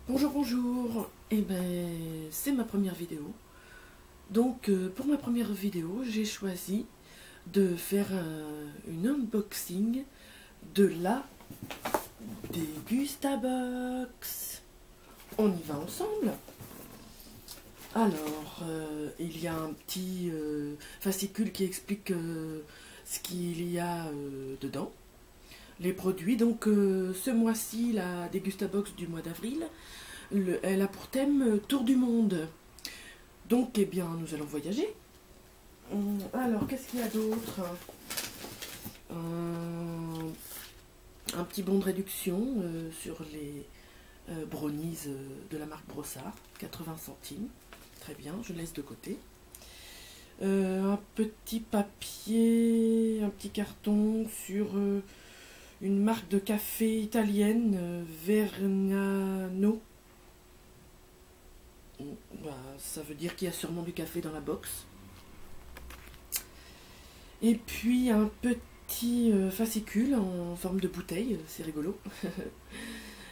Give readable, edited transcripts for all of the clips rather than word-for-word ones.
Bonjour, bonjour. Eh ben, c'est ma première vidéo. Donc, pour ma première vidéo, j'ai choisi de faire une unboxing de la Degustabox. On y va ensemble. Alors, il y a un petit fascicule qui explique ce qu'il y a dedans. Les produits, donc ce mois-ci, la Degustabox du mois d'avril, elle a pour thème Tour du monde. Donc, eh bien, nous allons voyager. Alors, qu'est-ce qu'il y a d'autre? Un petit bon de réduction sur les brownies de la marque Brossard, 80 centimes. Très bien, je laisse de côté. Un petit papier, un petit carton sur une marque de café italienne, Vergnano. Bah, ça veut dire qu'il y a sûrement du café dans la box. Et puis un petit fascicule en forme de bouteille, c'est rigolo.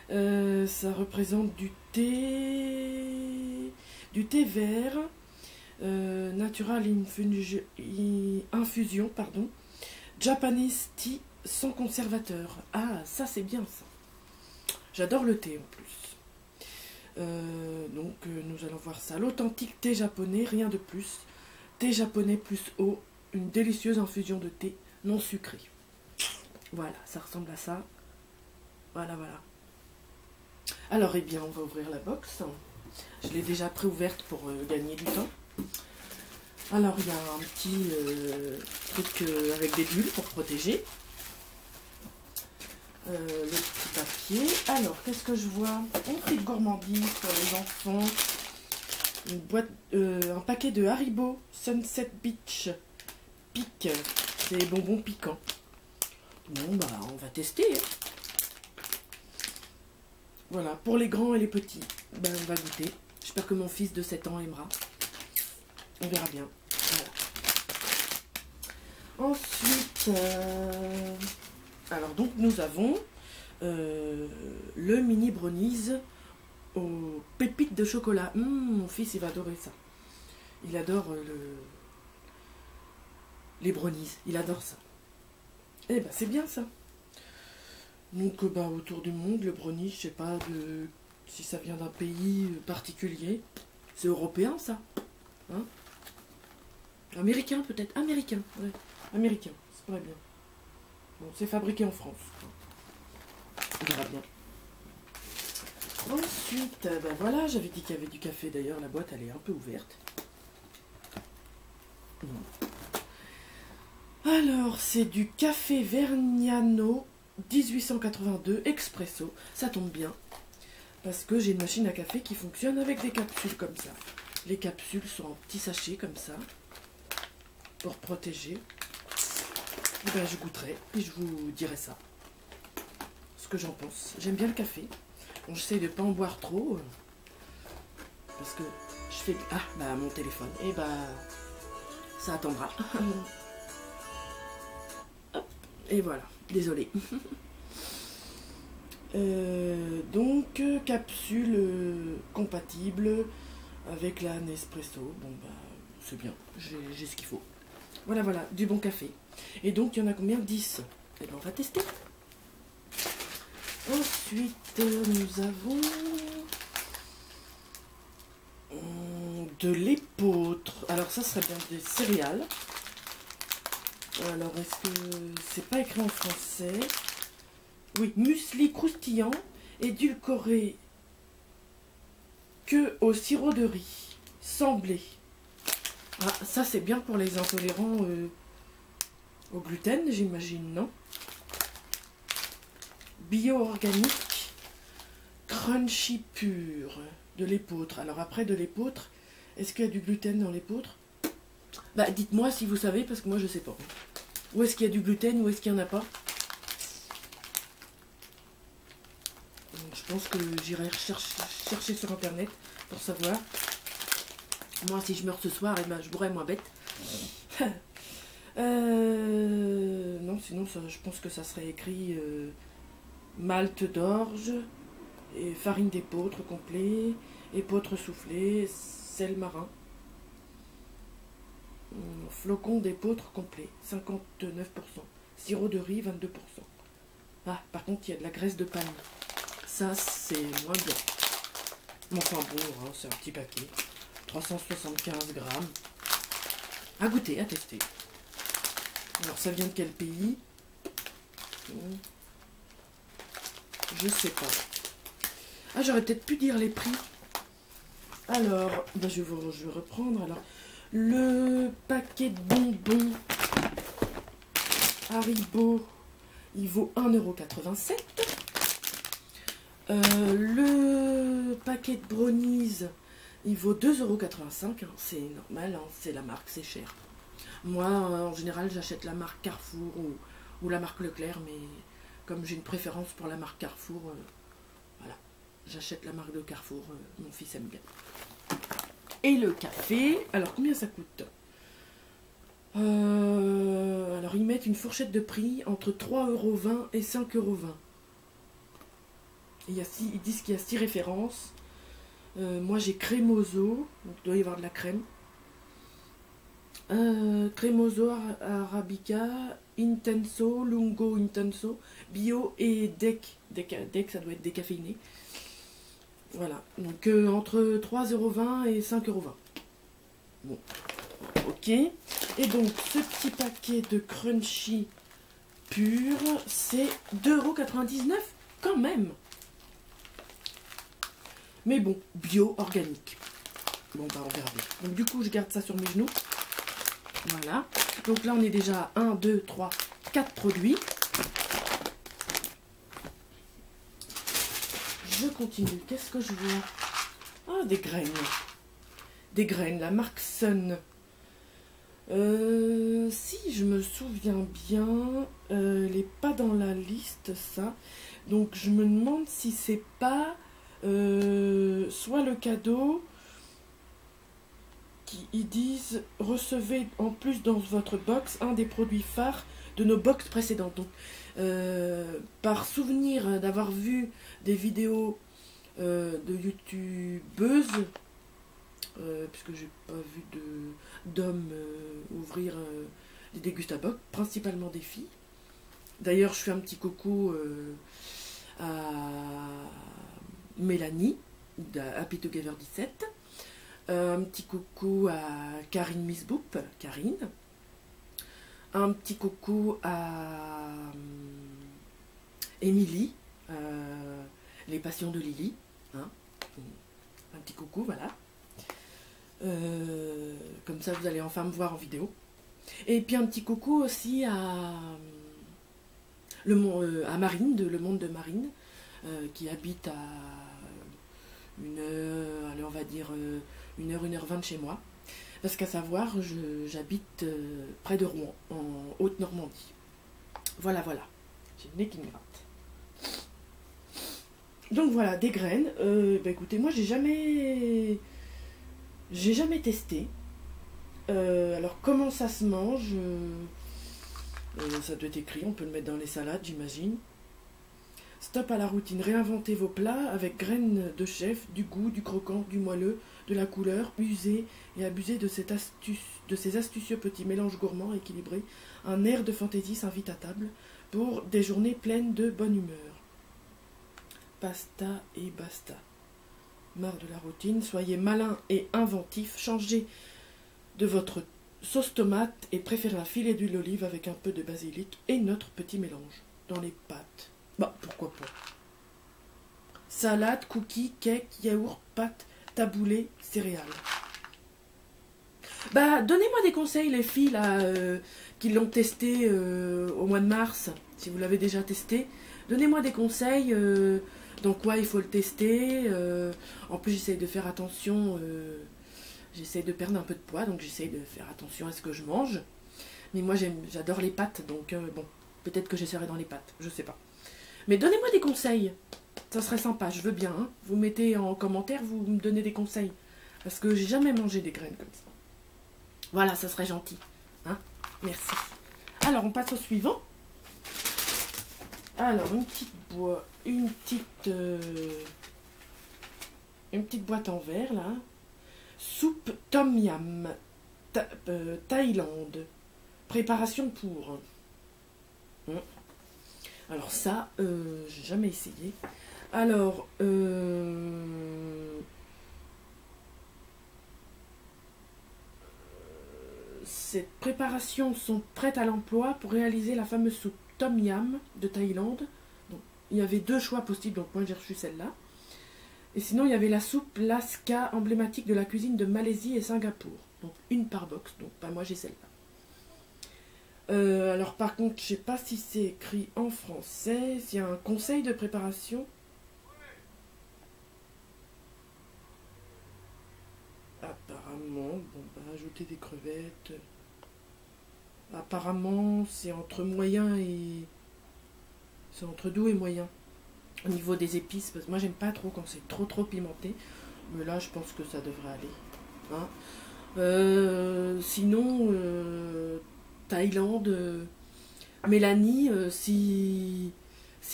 Ça représente du thé vert, Natural Infusion, pardon, Japanese Tea sans conservateur. Ah, ça c'est bien ça. J'adore le thé en plus. Donc nous allons voir ça. L'authentique thé japonais, rien de plus. Thé japonais plus eau, une délicieuse infusion de thé non sucré. Voilà, ça ressemble à ça. Voilà, voilà. Alors, eh bien, on va ouvrir la box. Je l'ai déjà pré-ouverte pour gagner du temps. Alors, il y a un petit truc avec des bulles pour protéger. Le petit papier. Alors, qu'est-ce que je vois? Une petite gourmandise pour les enfants. Une boîte, un paquet de Haribo Sunset Beach Pique. C'est des bonbons piquants. Bon, bah, on va tester. Hein. Voilà, pour les grands et les petits, ben, on va goûter. J'espère que mon fils de 7 ans aimera. On verra bien. Voilà. Ensuite, alors donc nous avons le mini brownies aux pépites de chocolat. Mon fils il va adorer ça. Il adore les brownies, il adore ça. Eh ben c'est bien ça. Donc bah, autour du monde, le brownie, je sais pas si ça vient d'un pays particulier. C'est européen ça, hein? Américain peut-être, américain, ouais. Américain, c'est pas bien. Bon, c'est fabriqué en France. On verra bien. Ensuite, ben voilà, j'avais dit qu'il y avait du café d'ailleurs, la boîte elle est un peu ouverte. Alors, c'est du café Vergnano 1882 expresso. Ça tombe bien, parce que j'ai une machine à café qui fonctionne avec des capsules comme ça. Les capsules sont en petits sachets comme ça, pour protéger. Et ben, je goûterai et je vous dirai ça, ce que j'en pense. J'aime bien le café. Bon, j'essaie de ne pas en boire trop, parce que je fais... Ah, bah mon téléphone. Et bah, ça attendra. Hop, et voilà, désolé. Donc, capsule compatible avec la Nespresso. Bon, bah, c'est bien, j'ai ce qu'il faut. Voilà, voilà, du bon café. Et donc, il y en a combien? 10. Et bien, on va tester. Ensuite, nous avons de l'épeautre. Alors, ça serait bien des céréales. Alors, est-ce que c'est pas écrit en français? Oui, muesli croustillant, édulcoré que au sirop de riz, sans blé. Ah, ça c'est bien pour les intolérants au gluten, j'imagine, non? Bio-organique, crunchy pur, de l'épeautre. Alors après, de l'épeautre, est-ce qu'il y a du gluten dans l'épeautre? Bah, dites-moi si vous savez, parce que moi je sais pas. Où est-ce qu'il y a du gluten, où est-ce qu'il n'y en a pas? Je pense que j'irai chercher sur internet pour savoir. Moi, si je meurs ce soir, eh ben, je mourrai moins bête. Non, sinon, ça, je pense que ça serait écrit malte d'orge, Et farine d'épeautre complet, épeautre soufflé, sel marin. Flocon d'épeautre complet, 59%. Sirop de riz, 22%. Ah, par contre, il y a de la graisse de palme. Ça, c'est moins bien. Enfin bon, hein, c'est un petit paquet. 375 grammes. À goûter, à tester. Alors, ça vient de quel pays? Je sais pas. Ah, j'aurais peut-être pu dire les prix. Alors, ben je vais reprendre. Alors, le paquet de bonbons Haribo, il vaut 1,87 €. Le paquet de brownies, il vaut 2,85 €. Hein. C'est normal, hein, c'est la marque, c'est cher. Moi, en général, j'achète la marque Carrefour ou la marque Leclerc, mais comme j'ai une préférence pour la marque Carrefour, voilà, j'achète la marque de Carrefour, mon fils aime bien. Et le café, alors combien ça coûte? Alors ils mettent une fourchette de prix entre 3,20 € et 5,20 €. Ils disent qu'il y a 6 références. Moi j'ai Cremoso, donc il doit y avoir de la crème. Cremoso Arabica, Intenso, Lungo Intenso, Bio et Dec. Dec, ça doit être décaféiné. Voilà, donc entre 3,20 € et 5,20 €. Bon, ok. Et donc, ce petit paquet de crunchy pur, c'est 2,99 € quand même. Mais bon, bio, organique. Bon, bah on verra bien. Donc du coup, je garde ça sur mes genoux. Voilà. Donc là, on est déjà à 1, 2, 3, 4 produits. Je continue. Qu'est-ce que je vois? Ah, des graines. Des graines, la marque Sun. Si je me souviens bien, elle n'est pas dans la liste, ça. Donc je me demande si c'est pas soit le cadeau ils disent recevez en plus dans votre box un des produits phares de nos box précédentes. Donc par souvenir d'avoir vu des vidéos de youtubeuses, puisque j'ai pas vu d'hommes ouvrir des dégustabox, principalement des filles. D'ailleurs, je fais un petit coucou à Mélanie, d'Happy Together 17. Un petit coucou à Karine Misboop, Karine. Un petit coucou à Émilie, Les Passions de Lily. Hein. Un petit coucou, voilà. Comme ça, vous allez enfin me voir en vidéo. Et puis un petit coucou aussi à Marine, de Le Monde de Marine, qui habite à allez, on va dire 1h20 de chez moi. Parce qu'à savoir, j'habite près de Rouen, en Haute-Normandie. Voilà, voilà. J'ai le nez qui me gratte. Donc voilà, des graines. Bah écoutez, moi j'ai jamais testé. Alors comment ça se mange? Ça doit être écrit, on peut le mettre dans les salades, j'imagine. Stop à la routine, réinventez vos plats avec graines de chef, du goût, du croquant, du moelleux, de la couleur, usez et abusez de ces astucieux petits mélanges gourmands équilibrés. Un air de fantaisie s'invite à table pour des journées pleines de bonne humeur. Pasta et basta. Marre de la routine, soyez malin et inventif, changez de votre sauce tomate et préférez un filet d'huile d'olive avec un peu de basilic et notre petit mélange dans les pâtes. Bah, pourquoi pas. Salade, cookies, cake, yaourt, pâtes, taboulé, céréales. Bah, donnez-moi des conseils, les filles, là, qui l'ont testé au mois de mars, si vous l'avez déjà testé. Donnez-moi des conseils, dans quoi il faut le tester. En plus, j'essaye de faire attention, j'essaye de perdre un peu de poids, donc j'essaye de faire attention à ce que je mange. Mais moi, j'adore les pâtes, donc bon, peut-être que j'essaierai dans les pâtes, je sais pas. Mais donnez-moi des conseils, ça serait sympa, je veux bien. Hein. Vous mettez en commentaire, vous me donnez des conseils. Parce que j'ai jamais mangé des graines comme ça. Voilà, ça serait gentil. Hein. Merci. Alors, on passe au suivant. Alors, une petite bois une petite boîte en verre là. Soupe tom yam Thaïlande. Préparation pour. Alors ça, j'ai jamais essayé. Alors, ces préparations sont prêtes à l'emploi pour réaliser la fameuse soupe tom yam de Thaïlande. Donc, il y avait 2 choix possibles, donc moi j'ai reçu celle-là. Et sinon, il y avait la soupe Lasca, emblématique de la cuisine de Malaisie et Singapour. Donc, une par box. Donc, moi, j'ai celle-là. Alors, par contre, je ne sais pas si c'est écrit en français. S'il y a un conseil de préparation. Apparemment, bon, ajouter des crevettes. Apparemment, c'est entre moyen et... C'est entre doux et moyen. Au niveau des épices, parce que moi j'aime pas trop quand c'est trop pimenté, mais là je pense que ça devrait aller. Hein. Sinon, Thaïlande, Mélanie, si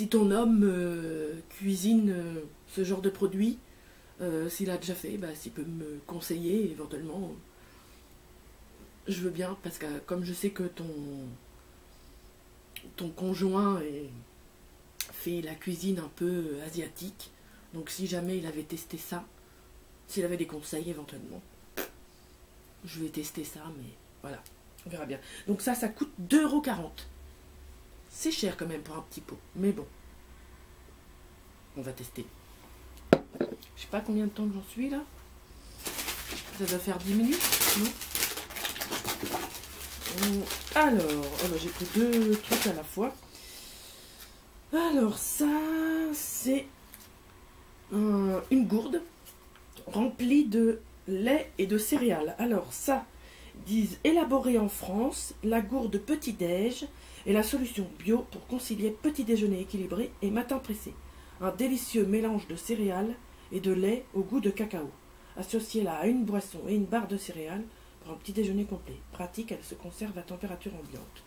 ton homme cuisine ce genre de produit, s'il a déjà fait, s'il peut me conseiller éventuellement, je veux bien, parce que comme je sais que ton conjoint fait la cuisine un peu asiatique, donc si jamais il avait testé ça, s'il avait des conseils éventuellement, je vais tester ça, mais voilà, on verra bien. Donc ça coûte 2,40 €. C'est cher quand même pour un petit pot, mais bon, on va tester. Je sais pas combien de temps j'en suis là. Ça doit faire 10 minutes, non? Alors, j'ai pris 2 trucs à la fois. Alors ça, c'est une gourde remplie de lait et de céréales. Alors ça, disent élaborée en France, la gourde petit-déj est la solution bio pour concilier petit déjeuner équilibré et matin pressé. Un délicieux mélange de céréales et de lait au goût de cacao. Associez-la à une boisson et une barre de céréales pour un petit déjeuner complet. Pratique, elle se conserve à température ambiante.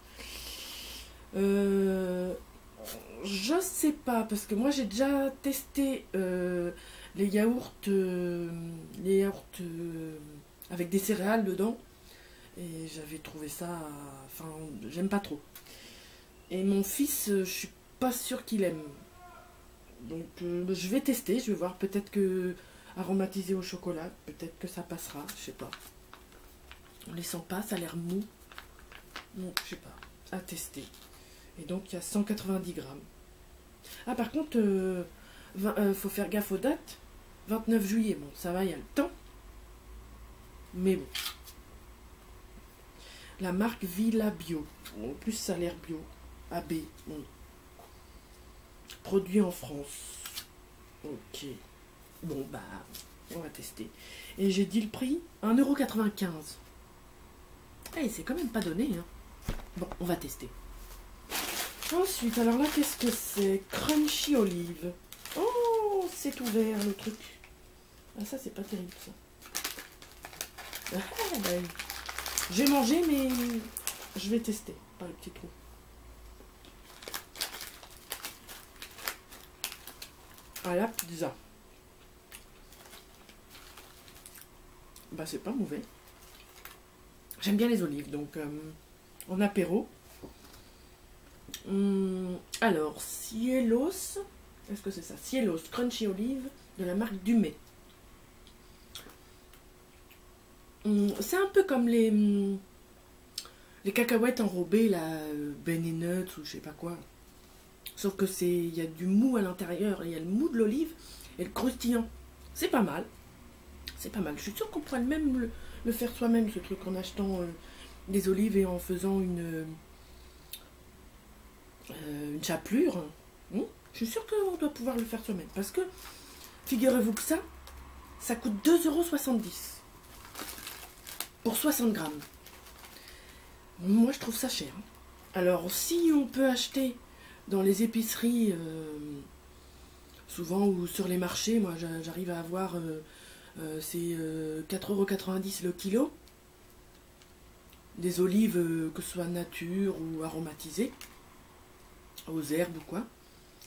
Je sais pas, parce que moi j'ai déjà testé les yaourts avec des céréales dedans, et j'avais trouvé ça, enfin, j'aime pas trop. Et mon fils, je suis pas sûre qu'il aime. Donc je vais tester, je vais voir, peut-être que aromatisé au chocolat, peut-être que ça passera, je sais pas. On les sent pas, ça a l'air mou. Donc je sais pas, à tester. Et donc il y a 190 grammes. Ah par contre, faut faire gaffe aux dates. 29 juillet, bon ça va, il y a le temps. Mais bon. La marque Villa Bio. En plus ça a l'air bio. AB. Bon. Produit en France. Ok. Bon on va tester. Et j'ai dit le prix, 1,95 €. Eh, c'est quand même pas donné, hein. Bon, on va tester. Ensuite, alors là, qu'est-ce que c'est? Crunchy olive. Oh, c'est ouvert le truc. Ah, ça, c'est pas terrible, ça. Ah, j'ai mangé, mais je vais tester par le petit trou. Ah, la pizza. C'est pas mauvais. J'aime bien les olives, donc en apéro. Alors, Cielos, est-ce que c'est ça? Cielos Crunchy Olive de la marque Dumais. C'est un peu comme les cacahuètes enrobées, là, Ben Nuts ou je sais pas quoi. Sauf que il y a du mou à l'intérieur, il y a le mou de l'olive et le croustillant. C'est pas mal. C'est pas mal. Je suis sûre qu'on pourrait même le faire soi-même, ce truc, en achetant des olives et en faisant une chapelure. Je suis sûre qu'on doit pouvoir le faire soi-même. Parce que, figurez-vous que ça coûte 2,70 € pour 60 grammes. Moi, je trouve ça cher. Alors, si on peut acheter dans les épiceries, souvent, ou sur les marchés, moi, j'arrive à avoir... c'est 4,90 € le kilo. Des olives, que ce soit nature ou aromatisées, aux herbes ou quoi.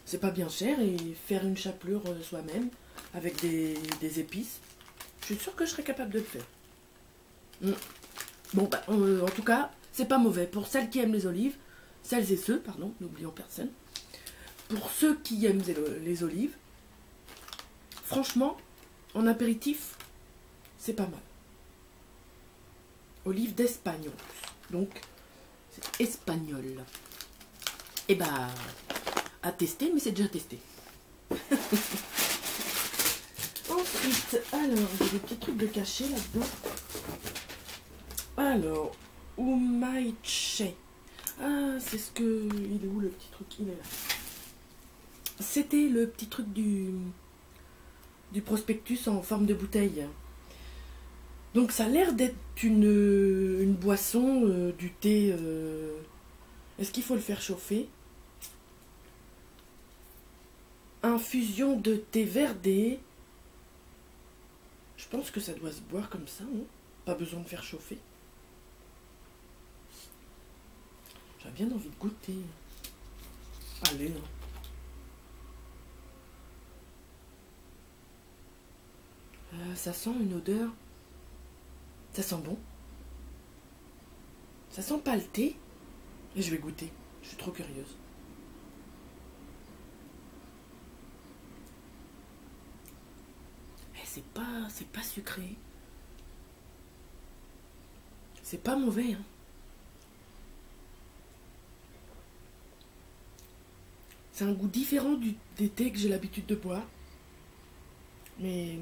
c'est pas bien cher et faire une chapelure soi-même avec des épices, je suis sûre que je serais capable de le faire. Bon, bah, en tout cas, c'est pas mauvais. Pour celles qui aiment les olives, celles et ceux, pardon, n'oublions personne. Pour ceux qui aiment les olives, franchement, en apéritif, c'est pas mal. Olives d'Espagne en plus. Donc, c'est espagnol. Et bah, à tester, mais c'est déjà testé. Ensuite, alors, j'ai des petits trucs de cachet là-dedans. Alors, umaiche. Ah, c'est ce que... Il est où le petit truc? Il est là. C'était le petit truc du prospectus en forme de bouteille. Donc ça a l'air d'être une boisson, du thé. Est-ce qu'il faut le faire chauffer? Infusion de thé verdé. Je pense que ça doit se boire comme ça, hein. Pas besoin de faire chauffer. J'ai bien envie de goûter. Allez, hein. Ça sent une odeur. Ça sent bon. Ça sent pas le thé. Et je vais goûter. Je suis trop curieuse. Et c'est pas sucré. C'est pas mauvais, hein. C'est un goût différent des thés que j'ai l'habitude de boire. Mais...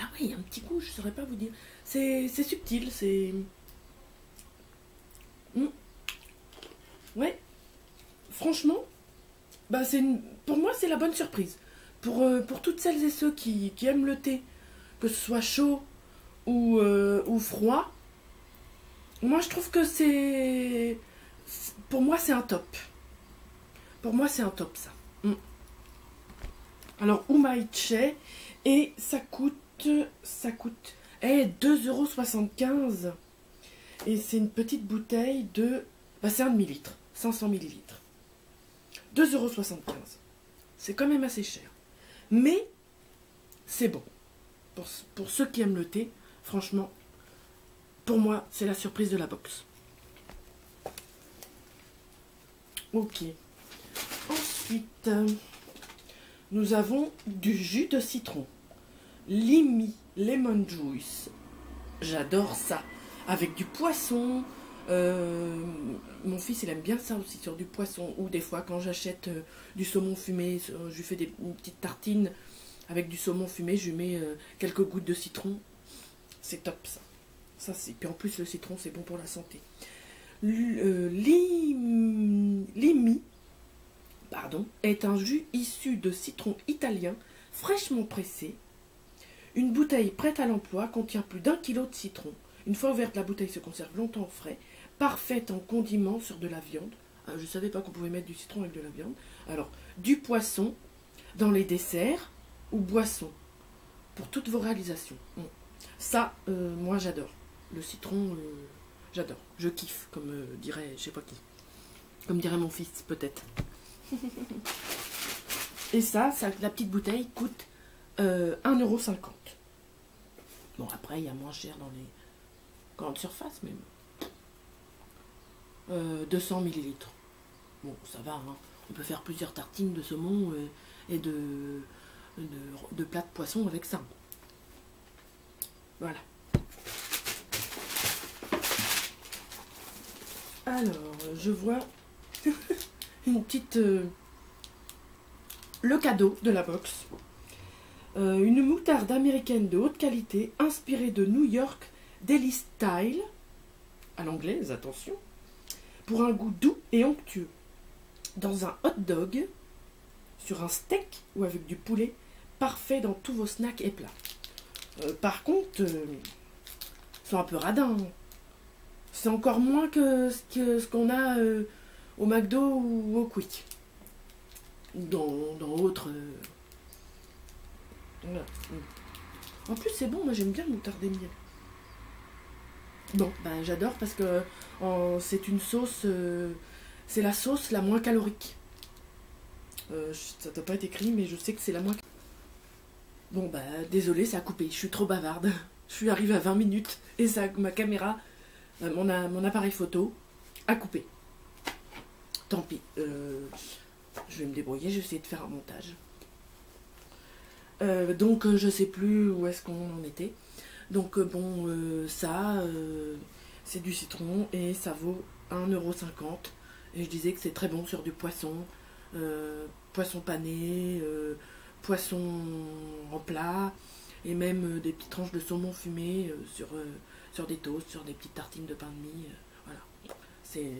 Ah oui, un petit goût, je saurais pas vous dire. C'est subtil, c'est... Ouais. Franchement, bah pour moi, c'est la bonne surprise. Pour toutes celles et ceux qui aiment le thé, que ce soit chaud ou froid, moi, je trouve que c'est... Pour moi, c'est un top. Pour moi, c'est un top, ça. Alors, umaiche, et ça coûte 2,75 €. Et c'est une petite bouteille de... Bah, c'est 1 demi-litre, 500 millilitres. 2,75 €. C'est quand même assez cher. Mais, c'est bon. Pour ceux qui aiment le thé, franchement, pour moi, c'est la surprise de la box. Ok. Ensuite, nous avons du jus de citron. Limi Lemon Juice. J'adore ça. Avec du poisson. Mon fils, il aime bien ça aussi, sur du poisson. Ou des fois, quand j'achète du saumon fumé, je lui fais une petite tartine avec du saumon fumé. Je lui mets quelques gouttes de citron. C'est top, ça. Ça, c'est... Puis en plus, le citron, c'est bon pour la santé. Limi, pardon, est un jus issu de citron italien fraîchement pressé. Une bouteille prête à l'emploi contient plus d'1 kg de citron. Une fois ouverte, la bouteille se conserve longtemps frais, parfaite en condiment sur de la viande. Ah, je ne savais pas qu'on pouvait mettre du citron avec de la viande. Alors, du poisson dans les desserts ou boissons, pour toutes vos réalisations. Ça, moi j'adore. Le citron, j'adore. Je kiffe, comme dirait, je sais pas qui. Comme dirait mon fils, peut-être. Et ça, la petite bouteille coûte 1,50 €. Bon, après, il y a moins cher dans les grandes surfaces, mais 200 millilitres. Bon, ça va, hein. On peut faire plusieurs tartines de saumon et de plats de poisson avec ça. Voilà. Alors, je vois une petite... le cadeau de la box. Une moutarde américaine de haute qualité, inspirée de New York Deli Style, à l'anglaise, attention, pour un goût doux et onctueux. Dans un hot dog, sur un steak ou avec du poulet, parfait dans tous vos snacks et plats. Par contre, ils sont un peu radins. C'est encore moins que ce qu'on a au McDo ou au Quick. Dans autres... Voilà. En plus, c'est bon, moi j'aime bien le moutarde et miel. Bon, ben j'adore parce que c'est une sauce... c'est la sauce la moins calorique. Ça doit pas être écrit, mais je sais que c'est la moins... Bon bah désolé, ça a coupé, je suis trop bavarde. Je suis arrivée à 20 minutes et ça, ma caméra, mon appareil photo a coupé. Tant pis, je vais me débrouiller, je vais essayer de faire un montage. Donc je sais plus où est-ce qu'on en était. Donc bon, ça, c'est du citron et ça vaut 1,50 €. Et je disais que c'est très bon sur du poisson, poisson pané, poisson en plat, et même des petites tranches de saumon fumé sur des toasts, sur des petites tartines de pain de mie. Voilà, c'est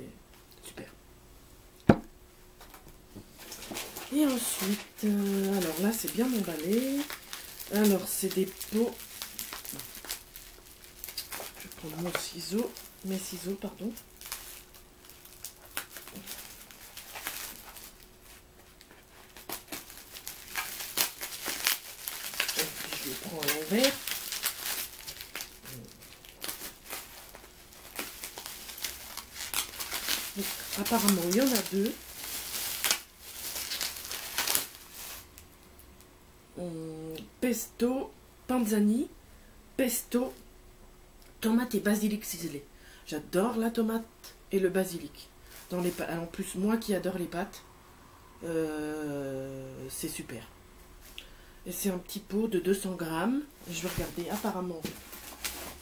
super. Et ensuite, alors là c'est bien emballé. Alors c'est des pots. Je vais prendre mes ciseaux, pardon. Et puis je les prends à l'envers. Donc, apparemment il y en a deux. Pesto, panzani, pesto, tomate et basilic ciselé. J'adore la tomate et le basilic. Dans les pâtes. En plus, moi qui adore les pâtes, c'est super. Et c'est un petit pot de 200 grammes. Je vais regarder, apparemment,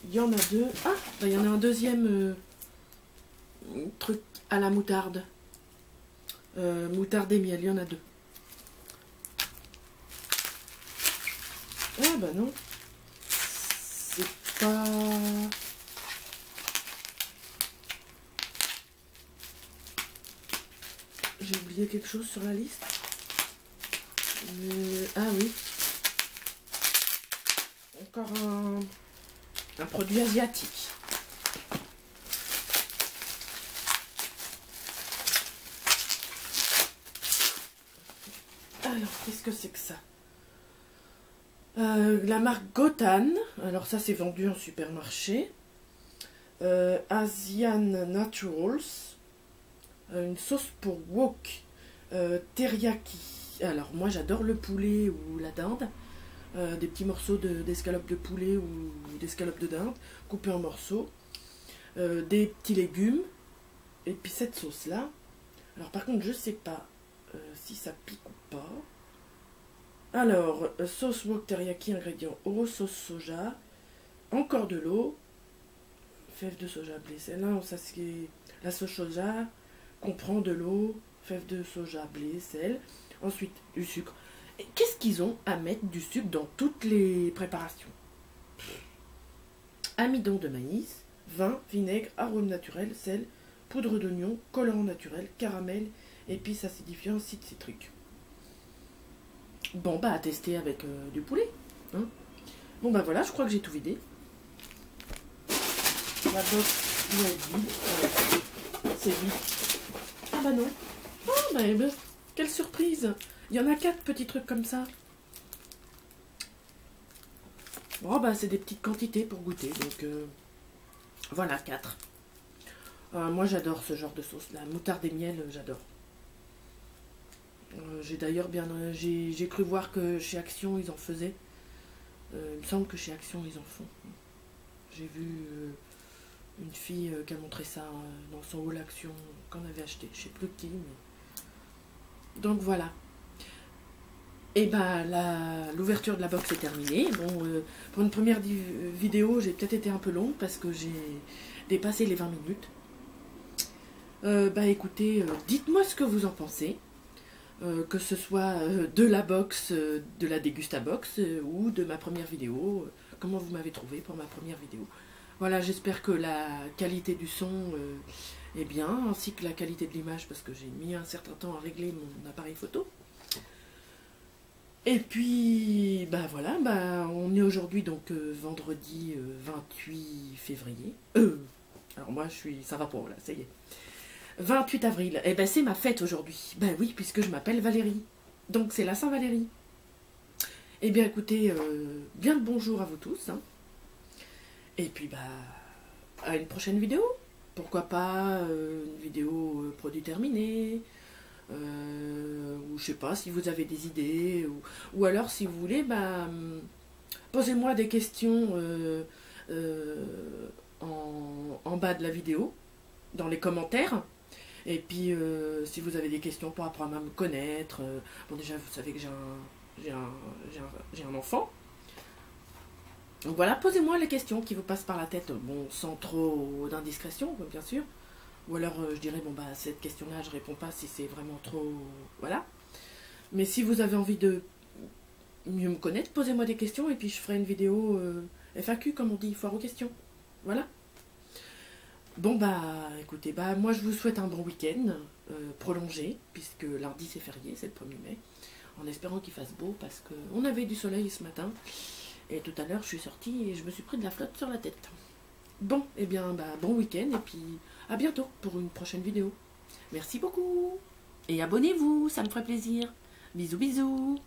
il y en a deux. Ah, bah, il y en a un deuxième truc à la moutarde. Moutarde et miel, il y en a deux. Ah bah non, c'est pas... J'ai oublié quelque chose sur la liste. Ah oui. Encore un produit asiatique. Alors, qu'est-ce que c'est que ça? La marque Gotan, alors ça c'est vendu en supermarché. Asian Naturals, une sauce pour wok, teriyaki. Alors moi j'adore le poulet ou la dinde, des petits morceaux d'escalope de poulet ou d'escalope de dinde coupés en morceaux, des petits légumes, et puis cette sauce là. Alors par contre je sais pas si ça pique ou pas. Alors, sauce wok teriyaki, ingrédients eau, sauce soja, encore de l'eau, fèves de soja, blé, sel. Là, ça c'est la sauce soja comprend de l'eau, fèves de soja, blé, sel. Ensuite, du sucre. Qu'est-ce qu'ils ont à mettre du sucre dans toutes les préparations? Amidon de maïs, vin, vinaigre, arôme naturel, sel, poudre d'oignon, colorant naturel, caramel, épices acidifiants, acide citrique. Bon bah à tester avec du poulet. Hein. Bon bah voilà, je crois que j'ai tout vidé. La box doit être vide. C'est vide. Ah bah non. Ah bah quelle surprise. Il y en a 4 petits trucs comme ça. Bon bah c'est des petites quantités pour goûter. Donc voilà 4. Moi j'adore ce genre de sauce. La moutarde et miel, j'adore. J'ai d'ailleurs j'ai cru voir que chez Action ils en faisaient. Il me semble que chez Action ils en font. J'ai vu une fille qui a montré ça dans son haul Action qu'on avait acheté. Je sais plus qui, mais... Donc voilà. Et ben l'ouverture de la box est terminée. Bon, pour une première vidéo, j'ai peut-être été un peu longue parce que j'ai dépassé les 20 minutes. Bah écoutez, dites-moi ce que vous en pensez. Que ce soit de la box, de la Dégustabox ou de ma première vidéo, comment vous m'avez trouvé pour ma première vidéo. Voilà, j'espère que la qualité du son est bien, ainsi que la qualité de l'image, parce que j'ai mis un certain temps à régler mon appareil photo. Et puis, bah voilà, bah, on est aujourd'hui donc vendredi 28 février. Alors moi, ça va pour là, ça y est. 28 avril, et ben c'est ma fête aujourd'hui. Ben oui, puisque je m'appelle Valérie. Donc c'est la Saint-Valérie. Eh bien écoutez, bien le bonjour à vous tous. Hein. Et puis bah, à une prochaine vidéo. Pourquoi pas une vidéo produit terminé, ou je sais pas si vous avez des idées, ou alors si vous voulez, posez-moi des questions en bas de la vidéo, dans les commentaires. Et puis si vous avez des questions pour apprendre à me connaître, bon déjà vous savez que j'ai un enfant. Donc voilà, posez-moi les questions qui vous passent par la tête, bon, sans trop d'indiscrétion, bien sûr. Ou alors je dirais, bon, cette question-là, je réponds pas si c'est vraiment trop... Voilà. Mais si vous avez envie de mieux me connaître, posez-moi des questions et puis je ferai une vidéo FAQ, comme on dit, foire aux questions. Voilà. Bon, écoutez, moi je vous souhaite un bon week-end prolongé, puisque lundi c'est férié, c'est le 1er mai, en espérant qu'il fasse beau, parce qu'on avait du soleil ce matin. Et tout à l'heure, je suis sortie et je me suis pris de la flotte sur la tête. Bon, et bien, bon week-end et puis à bientôt pour une prochaine vidéo. Merci beaucoup. Et abonnez-vous, ça me ferait plaisir. Bisous, bisous.